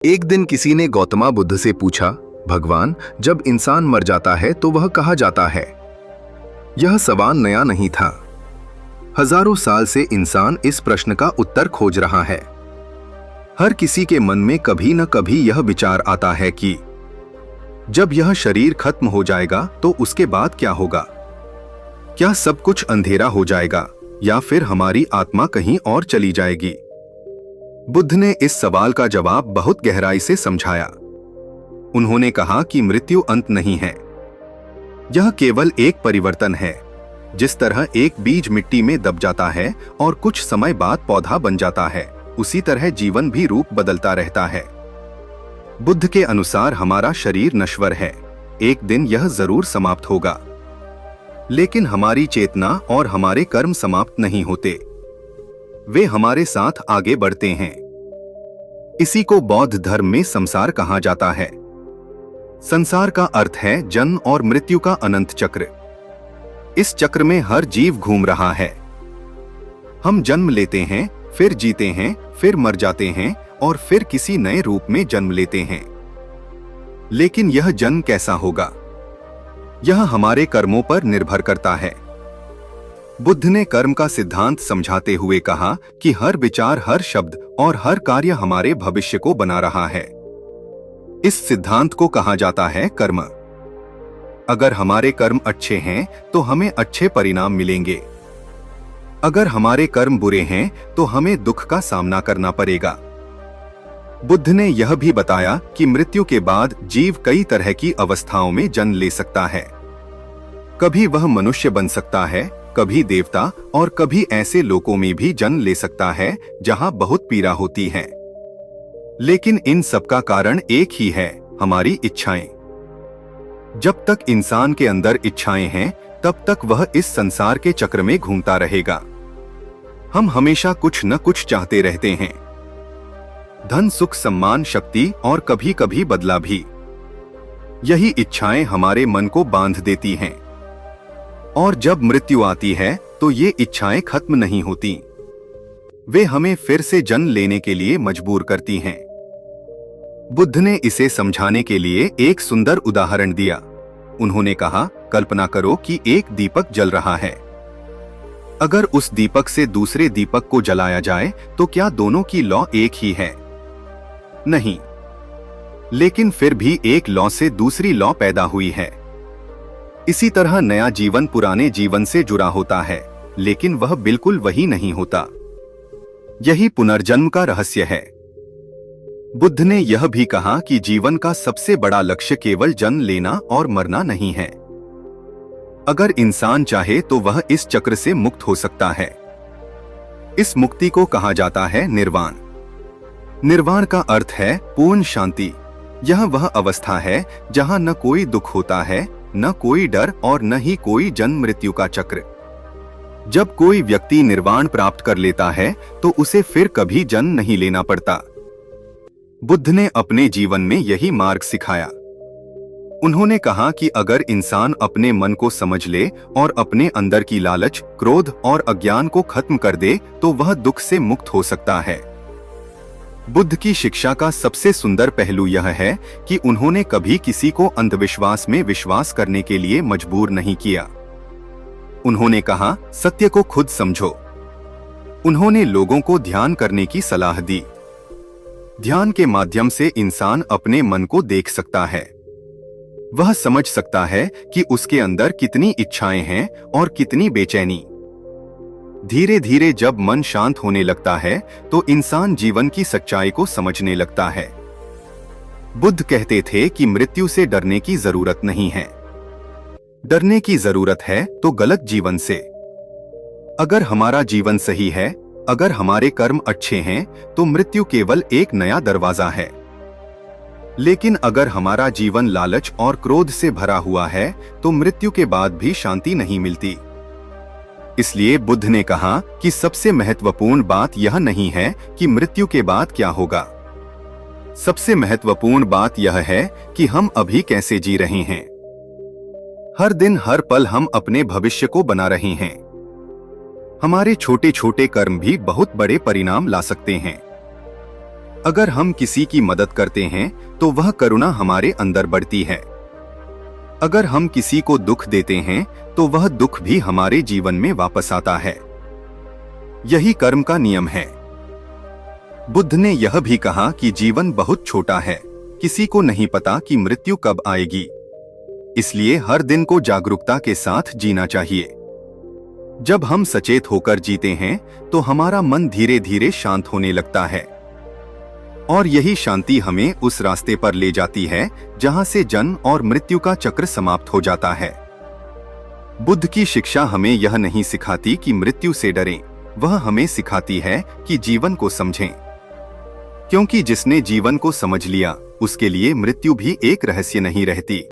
एक दिन किसी ने गौतम बुद्ध से पूछा, भगवान, जब इंसान मर जाता है तो वह कहाँ जाता है? यह सवाल नया नहीं था। हजारों साल से इंसान इस प्रश्न का उत्तर खोज रहा है। हर किसी के मन में कभी न कभी यह विचार आता है कि जब यह शरीर खत्म हो जाएगा तो उसके बाद क्या होगा? क्या सब कुछ अंधेरा हो जाएगा या फिर हमारी आत्मा कहीं और चली जाएगी? बुद्ध ने इस सवाल का जवाब बहुत गहराई से समझाया। उन्होंने कहा कि मृत्यु अंत नहीं है, यह केवल एक परिवर्तन है। जिस तरह एक बीज मिट्टी में दब जाता है और कुछ समय बाद पौधा बन जाता है, उसी तरह जीवन भी रूप बदलता रहता है। बुद्ध के अनुसार हमारा शरीर नश्वर है, एक दिन यह जरूर समाप्त होगा, लेकिन हमारी चेतना और हमारे कर्म समाप्त नहीं होते, वे हमारे साथ आगे बढ़ते हैं। इसी को बौद्ध धर्म में संसार कहा जाता है। संसार का अर्थ है जन्म और मृत्यु का अनंत चक्र। इस चक्र में हर जीव घूम रहा है। हम जन्म लेते हैं, फिर जीते हैं, फिर मर जाते हैं और फिर किसी नए रूप में जन्म लेते हैं। लेकिन यह जन्म कैसा होगा, यह हमारे कर्मों पर निर्भर करता है। बुद्ध ने कर्म का सिद्धांत समझाते हुए कहा कि हर विचार, हर शब्द और हर कार्य हमारे भविष्य को बना रहा है। इस सिद्धांत को कहा जाता है कर्म। अगर हमारे कर्म अच्छे हैं तो हमें अच्छे परिणाम मिलेंगे। अगर हमारे कर्म बुरे हैं तो हमें दुख का सामना करना पड़ेगा। बुद्ध ने यह भी बताया कि मृत्यु के बाद जीव कई तरह की अवस्थाओं में जन्म ले सकता है। कभी वह मनुष्य बन सकता है, कभी देवता और कभी ऐसे लोकों में भी जन्म ले सकता है जहां बहुत पीड़ा होती है। लेकिन इन सब का कारण एक ही है, हमारी इच्छाएं। जब तक इंसान के अंदर इच्छाएं हैं, तब तक वह इस संसार के चक्र में घूमता रहेगा। हम हमेशा कुछ न कुछ चाहते रहते हैं, धन, सुख, सम्मान, शक्ति और कभी कभी बदला भी। यही इच्छाएं हमारे मन को बांध देती हैं। और जब मृत्यु आती है तो ये इच्छाएं खत्म नहीं होती, वे हमें फिर से जन्म लेने के लिए मजबूर करती हैं। बुद्ध ने इसे समझाने के लिए एक सुंदर उदाहरण दिया। उन्होंने कहा, कल्पना करो कि एक दीपक जल रहा है। अगर उस दीपक से दूसरे दीपक को जलाया जाए तो क्या दोनों की लौ एक ही है? नहीं, लेकिन फिर भी एक लौ से दूसरी लौ पैदा हुई है। इसी तरह नया जीवन पुराने जीवन से जुड़ा होता है, लेकिन वह बिल्कुल वही नहीं होता। यही पुनर्जन्म का रहस्य है। बुद्ध ने यह भी कहा कि जीवन का सबसे बड़ा लक्ष्य केवल जन्म लेना और मरना नहीं है। अगर इंसान चाहे तो वह इस चक्र से मुक्त हो सकता है। इस मुक्ति को कहा जाता है निर्वाण। निर्वाण का अर्थ है पूर्ण शांति। यह वह अवस्था है जहां न कोई दुख होता है, न कोई डर और न ही कोई जन्म मृत्यु का चक्र। जब कोई व्यक्ति निर्वाण प्राप्त कर लेता है तो उसे फिर कभी जन्म नहीं लेना पड़ता। बुद्ध ने अपने जीवन में यही मार्ग सिखाया। उन्होंने कहा कि अगर इंसान अपने मन को समझ ले और अपने अंदर की लालच, क्रोध और अज्ञान को खत्म कर दे तो वह दुख से मुक्त हो सकता है। बुद्ध की शिक्षा का सबसे सुंदर पहलू यह है कि उन्होंने कभी किसी को अंधविश्वास में विश्वास करने के लिए मजबूर नहीं किया। उन्होंने कहा, सत्य को खुद समझो। उन्होंने लोगों को ध्यान करने की सलाह दी। ध्यान के माध्यम से इंसान अपने मन को देख सकता है। वह समझ सकता है कि उसके अंदर कितनी इच्छाएं हैं और कितनी बेचैनी। धीरे धीरे जब मन शांत होने लगता है तो इंसान जीवन की सच्चाई को समझने लगता है। बुद्ध कहते थे कि मृत्यु से डरने की जरूरत नहीं है। डरने की जरूरत है तो गलत जीवन से। अगर हमारा जीवन सही है, अगर हमारे कर्म अच्छे हैं तो मृत्यु केवल एक नया दरवाजा है। लेकिन अगर हमारा जीवन लालच और क्रोध से भरा हुआ है तो मृत्यु के बाद भी शांति नहीं मिलती। इसलिए बुद्ध ने कहा कि सबसे महत्वपूर्ण बात यह नहीं है कि मृत्यु के बाद क्या होगा। सबसे महत्वपूर्ण बात यह है कि हम अभी कैसे जी रहे हैं। हर दिन, हर पल हम अपने भविष्य को बना रहे हैं। हमारे छोटे छोटे कर्म भी बहुत बड़े परिणाम ला सकते हैं। अगर हम किसी की मदद करते हैं तो वह करुणा हमारे अंदर बढ़ती है। अगर हम किसी को दुख देते हैं तो वह दुख भी हमारे जीवन में वापस आता है। यही कर्म का नियम है। बुद्ध ने यह भी कहा कि जीवन बहुत छोटा है, किसी को नहीं पता कि मृत्यु कब आएगी। इसलिए हर दिन को जागरूकता के साथ जीना चाहिए। जब हम सचेत होकर जीते हैं तो हमारा मन धीरे धीरे शांत होने लगता है और यही शांति हमें उस रास्ते पर ले जाती है जहां से जन्म और मृत्यु का चक्र समाप्त हो जाता है। बुद्ध की शिक्षा हमें यह नहीं सिखाती कि मृत्यु से डरें, वह हमें सिखाती है कि जीवन को समझें, क्योंकि जिसने जीवन को समझ लिया उसके लिए मृत्यु भी एक रहस्य नहीं रहती।